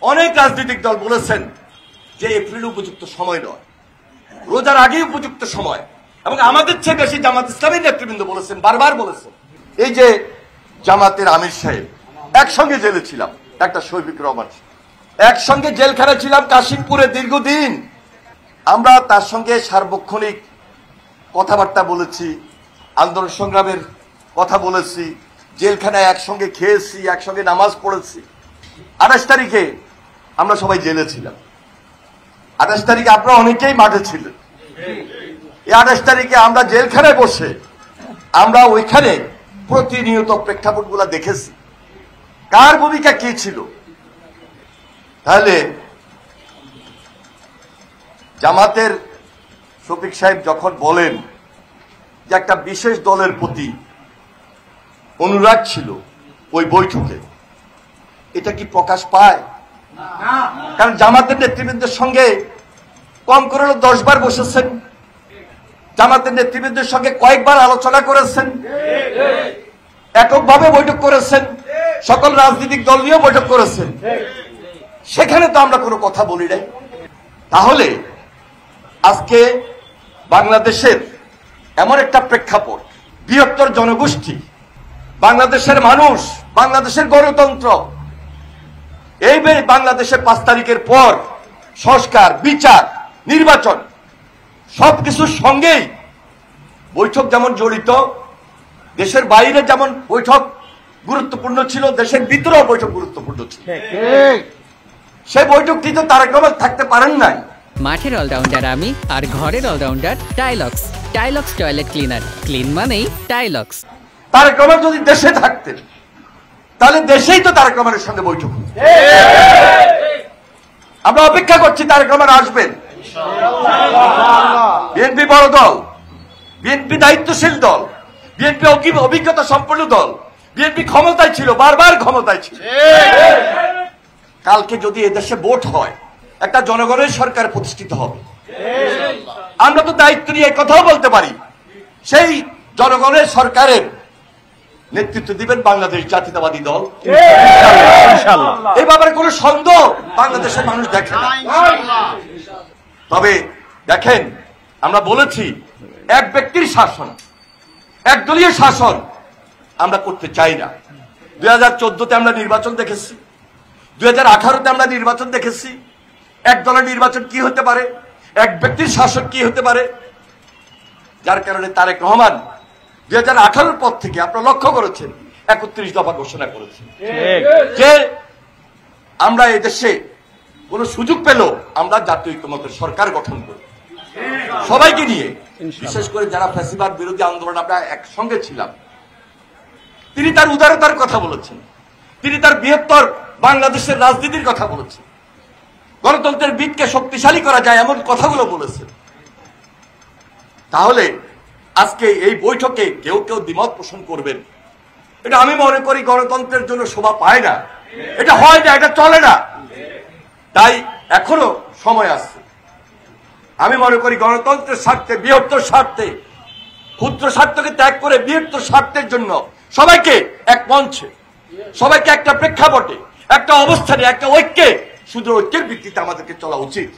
অনেক রাজনৈতিক দল বলেছেন যে এপ্রিল উপযুক্ত সময় নয়, রোজার আগে উপযুক্ত সময়, এবং আমাদের চেয়ে বেশি জামাত ইসলামের নেতৃবৃন্দ বলেছেন, বারবার বলেছেন। এই যে জামাতের আমির সাহেব, একসঙ্গে জেলে ছিলাম, ডাক্তার শফিক রহমান, একসঙ্গে জেলখানায় ছিলাম কাশিমপুরে দীর্ঘদিন। আমরা তার সঙ্গে সার্বক্ষণিক কথাবার্তা বলেছি, আন্দোলন সংগ্রামের কথা বলেছি, জেলখানায় একসঙ্গে খেয়েছি, একসঙ্গে নামাজ পড়েছি। 28 তারিখে আমরা সবাই জেলে ছিলাম। 28 তারিখে আপনারা অনেকেই মাঠে ছিলেন। এই 28 তারিখে আমরা জেলখানায় বসে আমরা ওইখানে প্রতিনিয়ত প্রেক্ষাপটগুলো দেখেছি, কার ভূমিকা কি ছিল। তাহলে জামাতের শফিক সাহেব যখন বলেন যে একটা বিশেষ দলের প্রতি অনুরাগ ছিল ওই বৈঠকে, এটা কি প্রকাশ পায়? কারণ জামাতের নেতৃবৃন্দের সঙ্গে কম করে 10 বার বসেছেন, জামাতের নেতৃবৃন্দের সঙ্গে কয়েকবার আলোচনা করেছেন, এককভাবে বৈঠক করেছেন, সকল রাজনৈতিক দল নিয়েও বৈঠক করেছেন। সেখানে তো আমরা কোনো কথা বলি নাই। তাহলে আজকে বাংলাদেশের এমন একটা প্রেক্ষাপট, বৃহত্তর জনগোষ্ঠী, বাংলাদেশের মানুষ, বাংলাদেশের গণতন্ত্র, এই বাংলাদেশের 5 তারিখের পর সংস্কার, বিচার, নির্বাচন সবকিছুর সঙ্গেই বৈঠক যেমন জড়িত, দেশের বাইরে যেমন বৈঠক গুরুত্বপূর্ণ ছিল, দেশের ভিতরেও বৈঠক গুরুত্বপূর্ণ ছিল। সেই বৈঠকটি তো তারেক রহমান থাকতে পারেন নাই। মাঠের অলরাউন্ডার আমি, আর ঘরের allrounder Tilex. Tilex toilet cleaner, clean মানেই টাইলক্স। তারেক রহমান যদি দেশে থাকতেন তাহলে দেশেই তো তারেক রহমানের সঙ্গে বৈঠক হতো। আমরা অপেক্ষা করছি তারেক রহমান আসবেন। বিএনপি বড় দল, বিএনপি দায়িত্বশীল দল, বিএনপি অভিজ্ঞতা সম্পন্ন দল, বিএনপি ক্ষমতায় ছিল, বারবার ক্ষমতায় ছিল। কালকে যদি এদেশে ভোট হয়, একটা জনগণের সরকার প্রতিষ্ঠিত হবে। আমরা তো দায়িত্ব নিয়ে কথাও বলতে পারি, সেই জনগণের সরকারের নেতৃত্ব দিবেন বাংলাদেশ জাতীয়তাবাদী দল। এই ব্যাপারে কোন সন্দেহ বাংলাদেশের মানুষ দেখে না। তবে দেখেন, আমরা বলেছি এক ব্যক্তির শাসন, একদলীয় শাসন আমরা করতে চাই না। 2014-তে আমরা নির্বাচন দেখেছি, 2018-তে আমরা নির্বাচন দেখেছি। এক দলের নির্বাচন কি হতে পারে, এক ব্যক্তির শাসন কি হতে পারে। যার কারণে তারেক রহমান 2018-র পর থেকে আপনারা লক্ষ্য করেছেন 31 দফা ঘোষণা করেছেন যে আমরা এদেশে কোন সুযোগ পেল আমরা জাতীয় ঐক্যমত্যের সরকার গঠন করব, সবাইকে নিয়ে। বিশেষ করে যারা ফ্যাসিবাদ বিরোধী আন্দোলন আমরা একসঙ্গে ছিলাম, তিনি তার উদারতার কথা বলেছেন, তিনি তার বৃহত্তর বাংলাদেশের রাজনীতির কথা বলেছেন, গণতন্ত্রের ভিতকে শক্তিশালী করা যায় এমন কথাগুলো বলেছেন। তাহলে আজকে এই বৈঠকে কেউ কেউ দ্বিমত পোষণ করবেন, এটা আমি মনে করি গণতন্ত্রের জন্য শোভা পায় না, এটা হয় না, এটা চলে না। তাই এখনো সময় আছে। আমি মনে করি গণতন্ত্রের স্বার্থে, বৃহত্তর স্বার্থে, ক্ষুদ্র স্বার্থকে ত্যাগ করে বৃহত্তর স্বার্থের জন্য সবাইকে এক মঞ্চে, সবাইকে একটা প্রেক্ষাপটে, একটা অবস্থানে, একটা ঐক্যে, শুধু ঐক্যের ভিত্তিতে আমাদেরকে চলা উচিত।